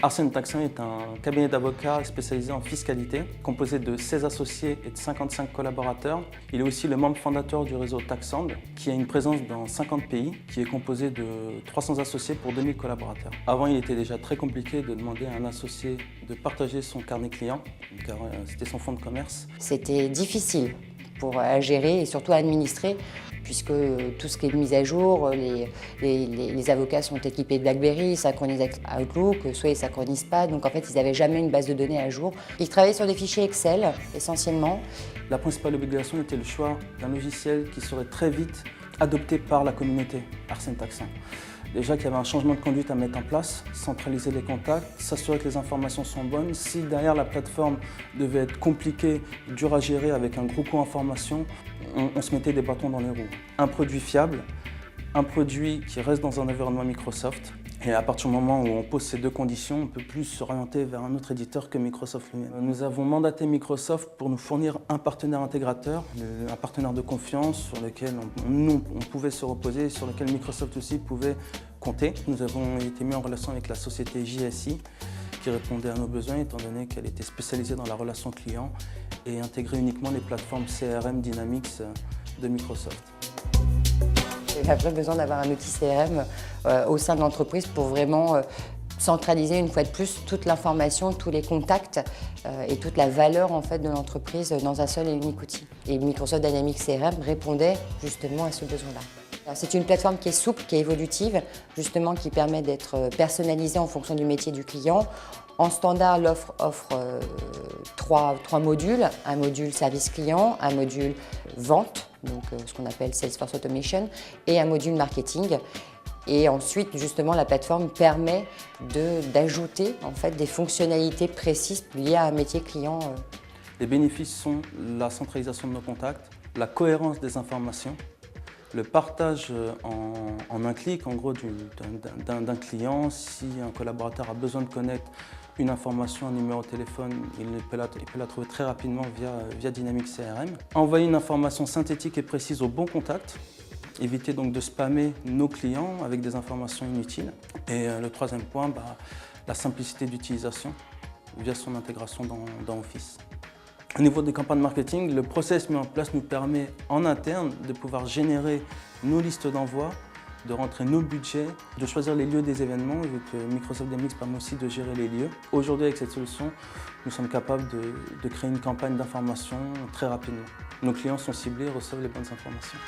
Arsène Taxin est un cabinet d'avocats spécialisé en fiscalité, composé de 16 associés et de 55 collaborateurs. Il est aussi le membre fondateur du réseau Taxand, qui a une présence dans 50 pays, qui est composé de 300 associés pour 2000 collaborateurs. Avant, il était déjà très compliqué de demander à un associé de partager son carnet client, car c'était son fonds de commerce. C'était difficile pour gérer et surtout administrer, puisque tout ce qui est mis à jour, les avocats sont équipés de BlackBerry, ils synchronisent avec Outlook, soit ils ne synchronisent pas, donc en fait ils n'avaient jamais une base de données à jour. Ils travaillaient sur des fichiers Excel essentiellement. La principale obligation était le choix d'un logiciel qui serait très vite adopté par la communauté Arsène Taxin. Déjà qu'il y avait un changement de conduite à mettre en place, centraliser les contacts, s'assurer que les informations sont bonnes. Si derrière la plateforme devait être compliquée, dure à gérer avec un gros coût en formation, on se mettait des bâtons dans les roues. Un produit fiable, un produit qui reste dans un environnement Microsoft. Et à partir du moment où on pose ces deux conditions, on ne peut plus s'orienter vers un autre éditeur que Microsoft lui-même. Nous avons mandaté Microsoft pour nous fournir un partenaire intégrateur, un partenaire de confiance sur lequel on pouvait se reposer, sur lequel Microsoft aussi pouvait compter. Nous avons été mis en relation avec la société JSI qui répondait à nos besoins étant donné qu'elle était spécialisée dans la relation client et intégrait uniquement les plateformes CRM Dynamics de Microsoft. Il y a vraiment besoin d'avoir un outil CRM au sein de l'entreprise pour vraiment centraliser une fois de plus toute l'information, tous les contacts et toute la valeur en fait de l'entreprise dans un seul et unique outil. Et Microsoft Dynamics CRM répondait justement à ce besoin-là. C'est une plateforme qui est souple, qui est évolutive, justement qui permet d'être personnalisée en fonction du métier du client. En standard, l'offre offre trois modules, un module service client, un module vente, donc ce qu'on appelle Salesforce Automation, et un module marketing. Et ensuite, justement, la plateforme permet d'ajouter en fait, des fonctionnalités précises liées à un métier client. Les bénéfices sont la centralisation de nos contacts, la cohérence des informations, le partage en un clic, en gros, d'un client. Si un collaborateur a besoin de connaître une information, un numéro de téléphone, il peut la trouver très rapidement via Dynamics CRM. Envoyer une information synthétique et précise au bon contact. Éviter donc de spammer nos clients avec des informations inutiles. Et le troisième point, la simplicité d'utilisation via son intégration dans Office. Au niveau des campagnes marketing, le process mis en place nous permet en interne de pouvoir générer nos listes d'envoi, de rentrer nos budgets, de choisir les lieux des événements, vu que Microsoft Dynamics permet aussi de gérer les lieux. Aujourd'hui, avec cette solution, nous sommes capables de créer une campagne d'information très rapidement. Nos clients sont ciblés et reçoivent les bonnes informations.